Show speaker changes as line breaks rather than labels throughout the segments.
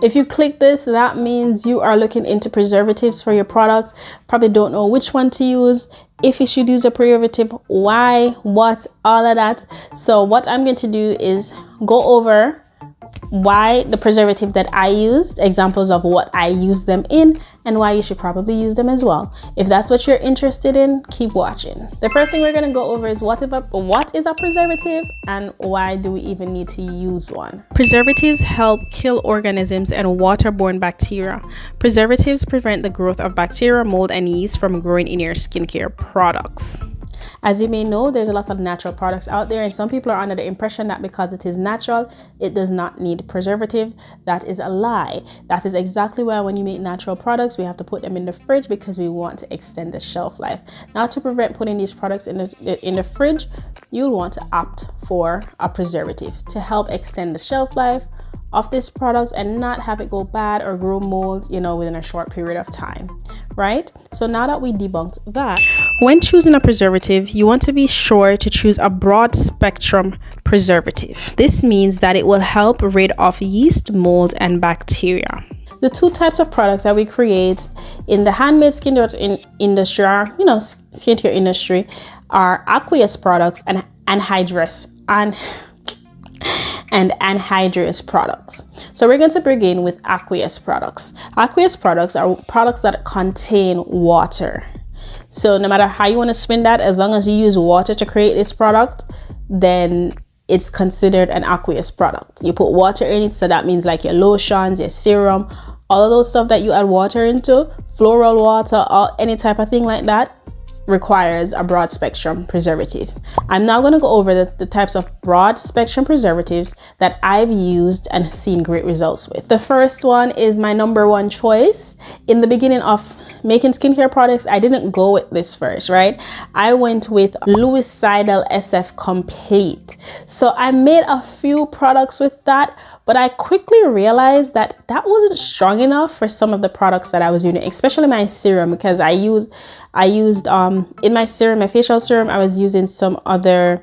If you click this, that means you are looking into preservatives for your product. Probably don't know which one to use, if you should use a preservative, why, what, all of that. So what I'm going to do is go over why the preservative that I used, examples of what I use them in, and why you should probably use them as well. If that's what you're interested in, keep watching. The first thing we're going to go over is what is a preservative and why do we even need to use one. Preservatives help kill organisms and waterborne bacteria. Preservatives prevent the growth of bacteria, mold, and yeast from growing in your skincare products. As you may know, there's a lot of natural products out there, and some people are under the impression that because it is natural, it does not need preservative. That is a lie. That is exactly why when you make natural products, we have to put them in the fridge because we want to extend the shelf life. Now, to prevent putting these products in the fridge, you'll want to opt for a preservative to help extend the shelf life of this product and not have it go bad or grow mold, within a short period of time, right? So now that we debunked that, when choosing a preservative, you want to be sure to choose a broad spectrum preservative. This means that it will help rid off yeast, mold, and bacteria. The two types of products that we create in the handmade skincare industry, skincare industry, are Aqueous products and anhydrous products. So we're going to begin with Aqueous products. Aqueous products are products that contain water. So no matter how you want to spin that, as long as you use water to create this product, then it's considered an aqueous product. You put water in it, so that means like your lotions, your serum, all of those stuff that you add water into, floral water, or any type of thing like that, requires a broad spectrum preservative. I'm now going to go over the types of broad spectrum preservatives that I've used and seen great results with. The first one is my number one choice. In the beginning of making skincare products, I didn't go with this first, right? I went with Leucidal SF Complete. So I made a few products with that, but I quickly realized that wasn't strong enough for some of the products that I was using, especially my serum, because I used in my serum, my facial serum, I was using some extra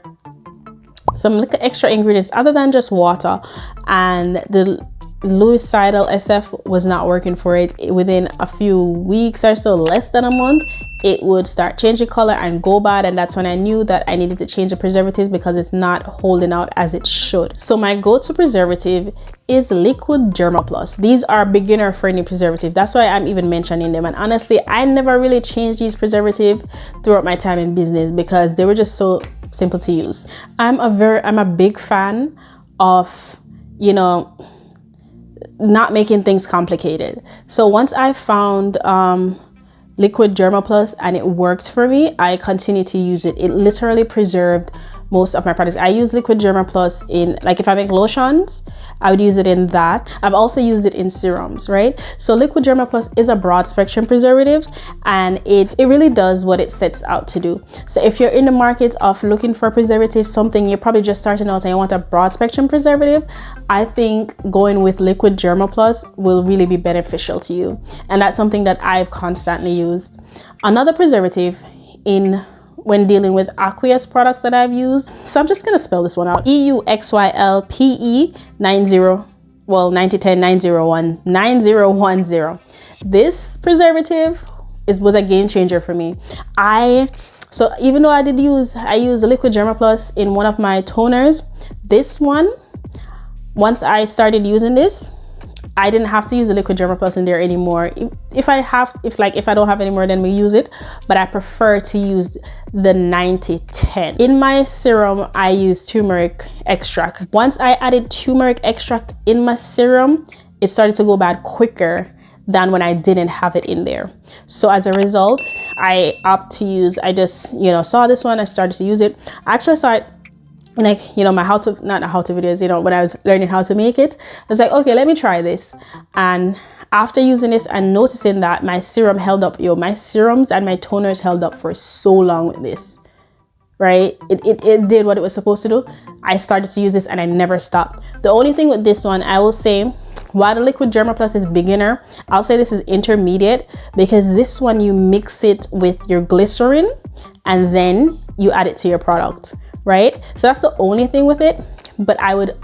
ingredients other than just water, and the Leucidal SF was not working for it. Within a few weeks or so, less than a month, it would start changing color and go bad, and that's when I knew that I needed to change the preservatives because it's not holding out as it should. So my go-to preservative is liquid Germall Plus. These are beginner friendly preservative. That's why I'm even mentioning them. And honestly, I never really changed these preservatives throughout my time in business because they were just so simple to use. I'm a big fan of, not making things complicated. So once I found liquid Germall Plus and it worked for me, I continued to use it. It literally preserved most of my products. I use liquid Germall Plus in, like, if I make lotions, I would use it in that. I've also used it in serums, right? So liquid Germall Plus is a broad spectrum preservative, and it really does what it sets out to do. So if you're in the market of looking for preservatives, something you're probably just starting out and you want a broad spectrum preservative, I think going with liquid Germall Plus will really be beneficial to you. And that's something that I've constantly used. Another preservative when dealing with aqueous products that I've used, so I'm just gonna spell this one out: EUXYLPE 9010 This preservative was a game changer for me. So even though I used liquid Germall Plus in one of my toners, this one, once I started using this, I didn't have to use the liquid Germall Plus in there anymore. If I don't have any more, then we use it, but I prefer to use the 9010. In my serum, I use turmeric extract. Once I added turmeric extract in my serum, it started to go bad quicker than when I didn't have it in there. So as a result, I just saw this one, I started to use it. I actually saw it my videos, when I was learning how to make it. I was like, okay, let me try this. And after using this and noticing that my serum held up, my serums and my toners held up for so long with this, right? It did what it was supposed to do. I started to use this and I never stopped. The only thing with this one, I will say, while the liquid Germall Plus is beginner, I'll say this is intermediate, because this one you mix it with your glycerin and then you add it to your product, right? So that's the only thing with it. But I would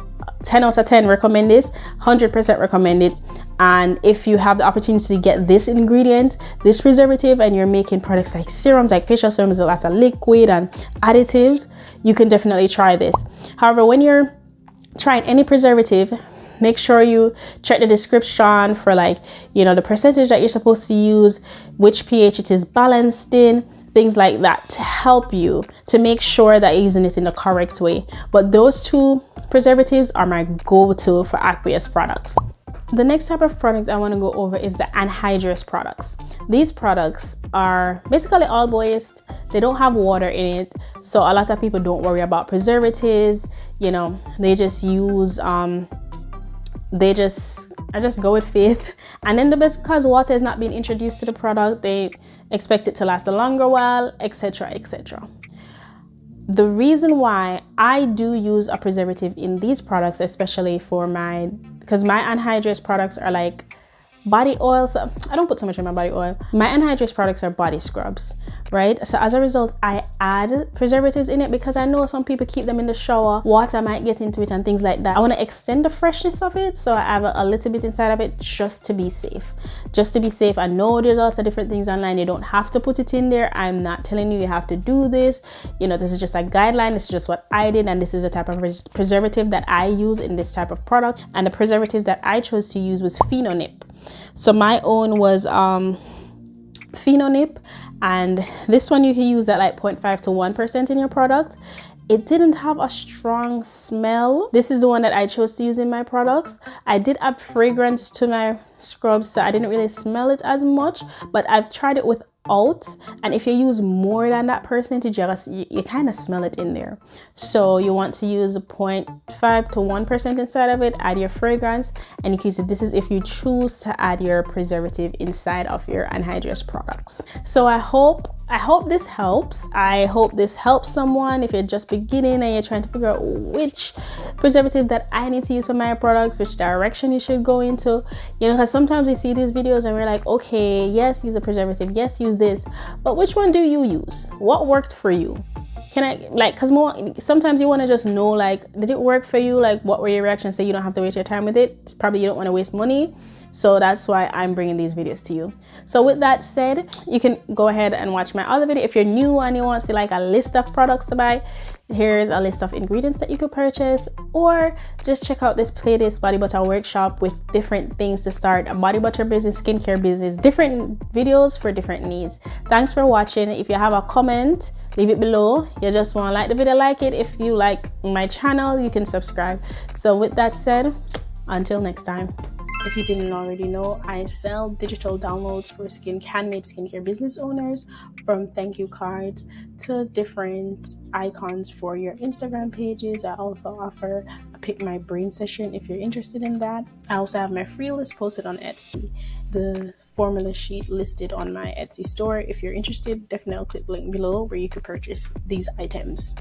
10 out of 10 recommend this, 100% recommend it. And if you have the opportunity to get this ingredient, this preservative, and you're making products like serums, like facial serums, a lot of liquid and additives, you can definitely try this. However, when you're trying any preservative, make sure you check the description for, like, you know, the percentage that you're supposed to use, which pH it is balanced in, things like that, to help you to make sure that you're using it in the correct way. But those two preservatives are my go-to for Aqueous products. The next type of products I want to go over is the anhydrous products. These products are basically oil-based. They don't have water in it, so a lot of people don't worry about preservatives. You know, they just use I just go with faith. And then because water is not being introduced to the product, they expect it to last a longer while, etc., etc. The reason why I do use a preservative in these products, especially for because my anhydrous products are like body oil, so I don't put so much in my body oil. My anhydrous products are body scrubs, right? So as a result, I add preservatives in it because I know some people keep them in the shower, water might get into it and things like that. I want to extend the freshness of it, so I have a little bit inside of it just to be safe. Just to be safe. I know there's lots of different things online. You don't have to put it in there. I'm not telling you have to do this. You know, this is just a guideline. This is just what I did, and this is the type of preservative that I use in this type of product. And the preservative that I chose to use was Phenonip. So my own was Phenonip, and this one you can use at like 0.5 to 1% in your product. It didn't have a strong smell. This is the one that I chose to use in my products. I did add fragrance to my scrubs, so I didn't really smell it as much, but I've tried it without, and if you use more than that percentage, you kind of smell it in there. So you want to use 0.5 to 1% inside of it, add your fragrance, and you can use it. This is if you choose to add your preservative inside of your anhydrous products. So I hope this helps. I hope this helps someone if you're just beginning and you're trying to figure out which preservative that I need to use for my products, which direction you should go into. You know, because sometimes we see these videos and we're like, okay, yes, use a preservative, yes, use this, but which one do you use? What worked for you? Can I, like, because sometimes you want to just know, like, did it work for you? Like, what were your reactions? So you don't have to waste your time with it. It's probably you don't want to waste money. So that's why I'm bringing these videos to you. So with that said, you can go ahead and watch my other video. If you're new and you want to see like a list of products to buy, here's a list of ingredients that you could purchase, or just check out this playlist body butter workshop with different things to start a body butter business, skincare business, different videos for different needs. Thanks for watching. If you have a comment, leave it below. You just want to like the video, like it. If you like my channel, you can subscribe. So with that said, until next time. If you didn't already know, I sell digital downloads for handmade skincare business owners, from thank you cards to different icons for your Instagram pages. I also offer a pick my brain session if you're interested in that. I also have my free list posted on Etsy, the formula sheet listed on my Etsy store. If you're interested, definitely click the link below where you could purchase these items.